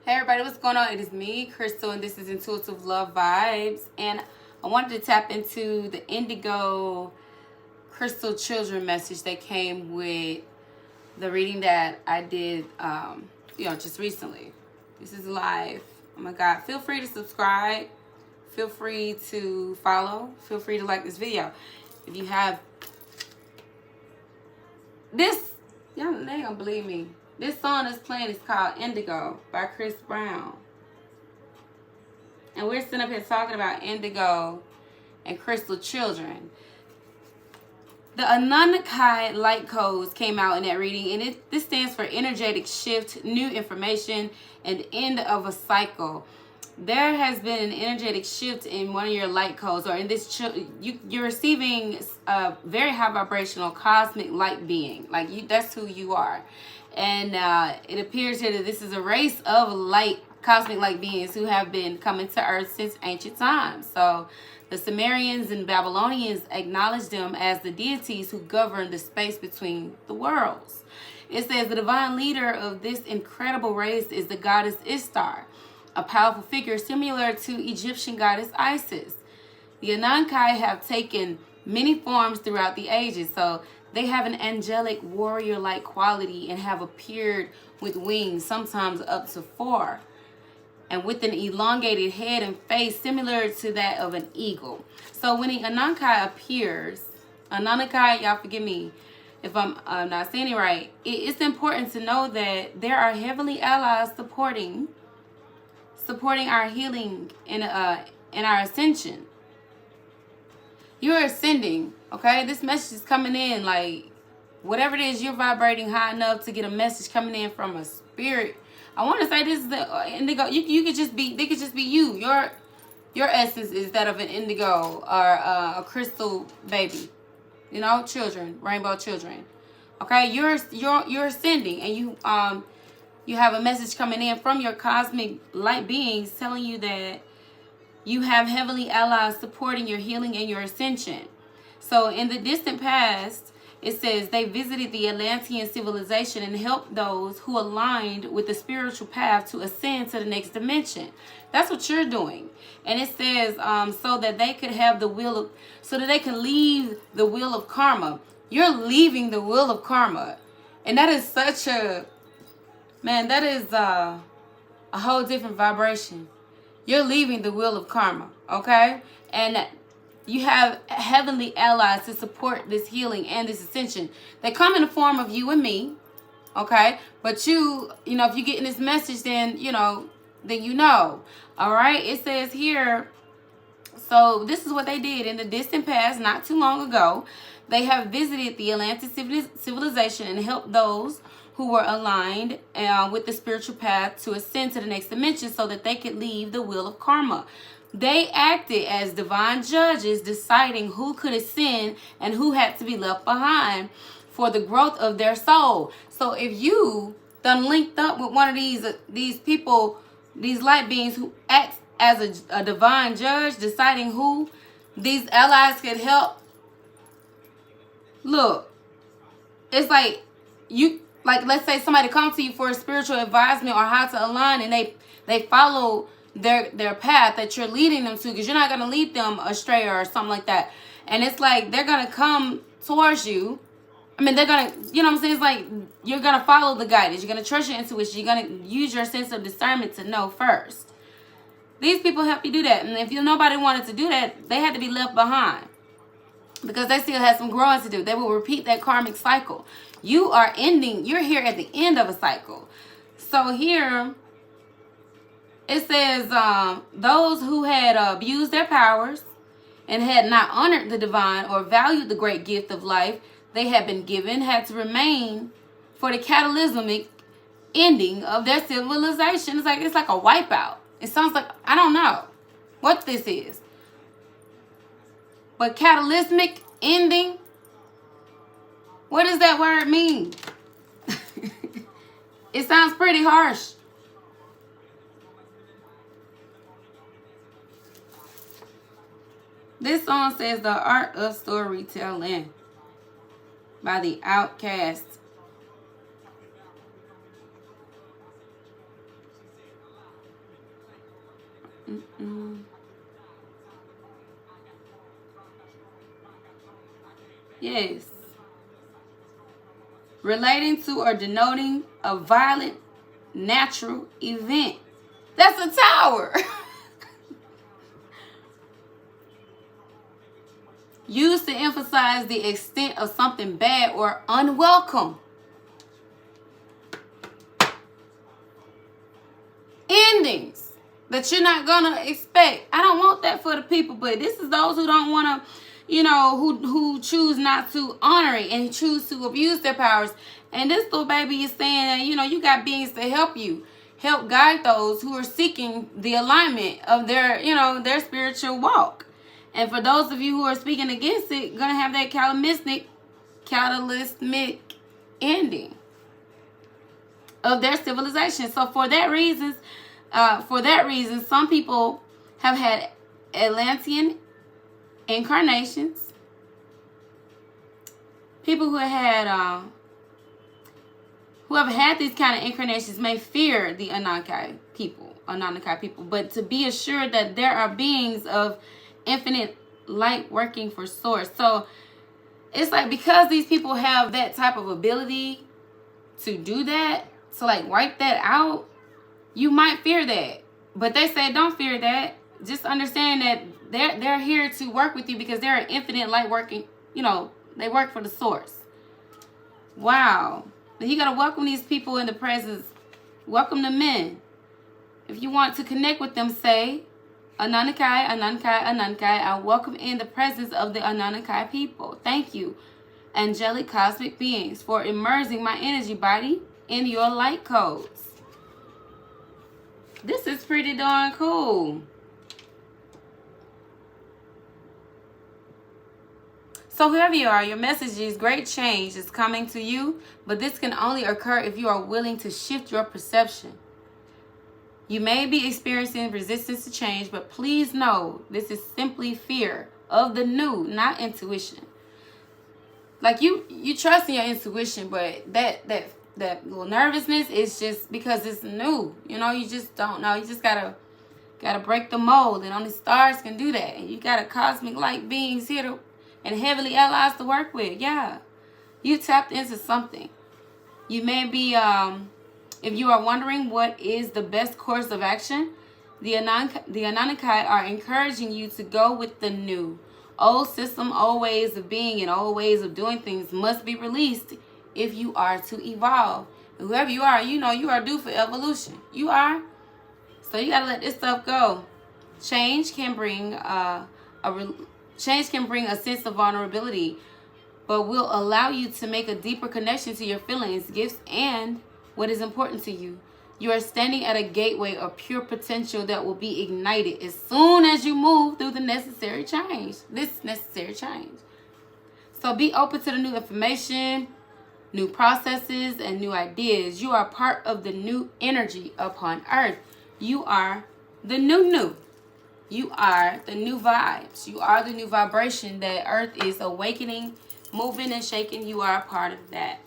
Hey everybody, what's going on? It is me, Crystal, and this is Intuitive Love Vibes. And I wanted to tap into the Indigo Crystal Children message that came with the reading that I did, just recently. This is live. Oh my God. Feel free to subscribe. Feel free to follow. Feel free to like this video. If you have this, y'all ain't gonna believe me. This song that's playing is called Indigo by Chris Brown. And we're sitting up here talking about indigo and crystal children. The Anunnaki light codes came out in that reading, and this stands for energetic shift, new information, and end of a cycle. There has been an energetic shift in one of your light codes, or in this, you're receiving a very high vibrational cosmic light being. That's who you are. And it appears here that this is a race of light, cosmic light beings who have been coming to Earth since ancient times. So the Sumerians and Babylonians acknowledged them as the deities who govern the space between the worlds. It says the divine leader of this incredible race is the goddess Ishtar, a powerful figure similar to Egyptian goddess Isis. The Anunnaki have taken many forms throughout the ages, so they have an angelic warrior-like quality and have appeared with wings, sometimes up to 4, and with an elongated head and face similar to that of an eagle. So when the Anunnaki appears, y'all forgive me if I'm not saying it right, it's important to know that there are heavenly allies supporting our healing and our ascension. You're ascending, okay? This message is coming in like whatever it is, you're vibrating high enough to get a message coming in from a spirit. I want to say this is the indigo. You could just be, they could just be you. Your essence is that of an indigo or a crystal baby. You know, children, rainbow children. Okay, you're ascending, and you have a message coming in from your cosmic light beings telling you that you have heavenly allies supporting your healing and your ascension. So in the distant past, it says they visited the Atlantean civilization and helped those who aligned with the spiritual path to ascend to the next dimension. That's what you're doing. And it says so that they could have so that they can leave the wheel of karma. You're leaving the wheel of karma. And that is such a, man, that is a whole different vibration. You're leaving the wheel of karma, okay? And you have heavenly allies to support this healing and this ascension. They come in the form of you and me, okay? But if you're getting this message, then you know. All right? It says here, so this is what they did in the distant past, not too long ago. They have visited the Atlantic civilization and helped those who were aligned with the spiritual path to ascend to the next dimension so that they could leave the wheel of karma. They acted as divine judges, deciding who could ascend and who had to be left behind for the growth of their soul. So if you done linked up with one of these people, these light beings who act as a divine judge, deciding who these allies could help, look, it's like let's say somebody comes to you for a spiritual advisement or how to align, and they follow their path that you're leading them to, because you're not going to lead them astray or something like that. And it's like they're going to come towards you. I mean, they're going to, you know what I'm saying? It's like you're going to follow the guidance. You're going to trust your intuition. You're going to use your sense of discernment to know first. These people help you do that. And if nobody wanted to do that, they had to be left behind, because they still had some growing to do. They will repeat that karmic cycle. You're here at the end of a cycle. So here it says those who had abused their powers and had not honored the divine or valued the great gift of life they had been given had to remain for the cataclysmic ending of their civilization. It's like a wipeout. It sounds like, I don't know what this is, but cataclysmic ending, what does that word mean? It sounds pretty harsh. This song says The Art of Storytelling by the Outcast. Yes. Relating to or denoting a violent natural event. That's a tower. Used to emphasize the extent of something bad or unwelcome. Endings that you're not gonna expect. I don't want that for the people, but this is those who don't want to, who choose not to honor it and choose to abuse their powers. And this little baby is saying that, you got beings to help you, help guide those who are seeking the alignment of their, their spiritual walk. And for those of you who are speaking against it, gonna have that cataclysmic ending of their civilization. So for that reason, some people have had Atlantean incarnations. People who have had these kind of incarnations may fear the Anunnaki people, but to be assured that there are beings of infinite light working for source. So it's like, because these people have that type of ability to do that, to like wipe that out, you might fear that. But they say don't fear that. Just understand that they're here to work with you because they're an infinite light working, they work for the source. Wow. You got to welcome these people in the presence. Welcome them in. If you want to connect with them, say, Anunnaki, Anunnaki, Anunnaki. I welcome in the presence of the Anunnaki people. Thank you, angelic cosmic beings, for immersing my energy body in your light codes. This is pretty darn cool. So whoever you are, your message is great change is coming to you, but this can only occur if you are willing to shift your perception. You may be experiencing resistance to change, but please know this is simply fear of the new, not intuition. Like you trust in your intuition, but that little nervousness is just because it's new. You just don't know. You just gotta break the mold, and only stars can do that. And you got a cosmic light beings here and heavenly allies to work with. Yeah, you tapped into something. You may be if you are wondering what is the best course of action, the Anunnaki are encouraging you to go with the new. Old system, old ways of being, and old ways of doing things must be released if you are to evolve. And whoever you are, you are due for evolution. You are. So you got to let this stuff go. Change can bring a sense of vulnerability, but will allow you to make a deeper connection to your feelings, gifts, and what is important to you. You are standing at a gateway of pure potential that will be ignited as soon as you move through this necessary change. So be open to the new information, new processes, and new ideas. You are part of the new energy upon earth. You are the new. You are the new vibes. You are the new vibration that earth is awakening, moving, and shaking. You are a part of that.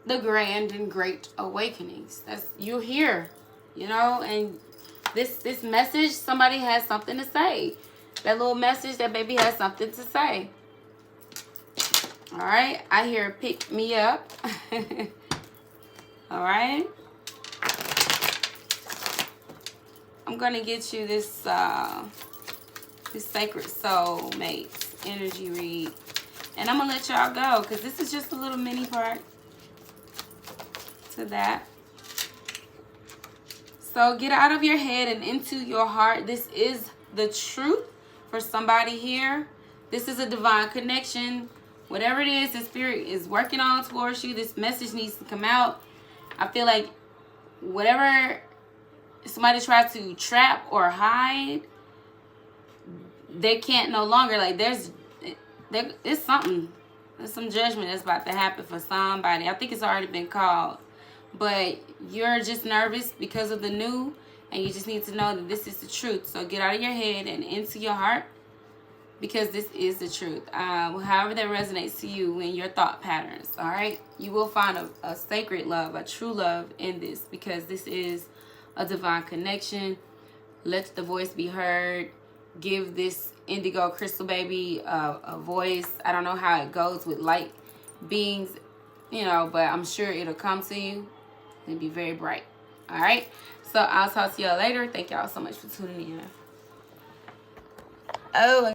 The grand and great awakenings. You're here, and this message, somebody has something to say. That little message, that baby has something to say. All right, I hear pick me up. All right, I'm gonna get you this sacred soulmate energy read, and I'm gonna let y'all go because this is just a little mini part to that. So get out of your head and into your heart. This is the truth for somebody here. This is a divine connection. Whatever it is the spirit is working on towards you, this message needs to come out. I feel like whatever somebody tries to trap or hide, they can't no longer. Like there's something. There's some judgment that's about to happen for somebody. I think it's already been called. But you're just nervous because of the new, and you just need to know that this is the truth. So get out of your head and into your heart, because this is the truth. However that resonates to you in your thought patterns, all right? You will find a sacred love, a true love in this, because this is a divine connection. Let the voice be heard. Give this indigo crystal baby a voice. I don't know how it goes with light beings, you know, but I'm sure it'll come to you and be very bright. All right. So I'll talk to y'all later. Thank y'all so much for tuning in. Oh.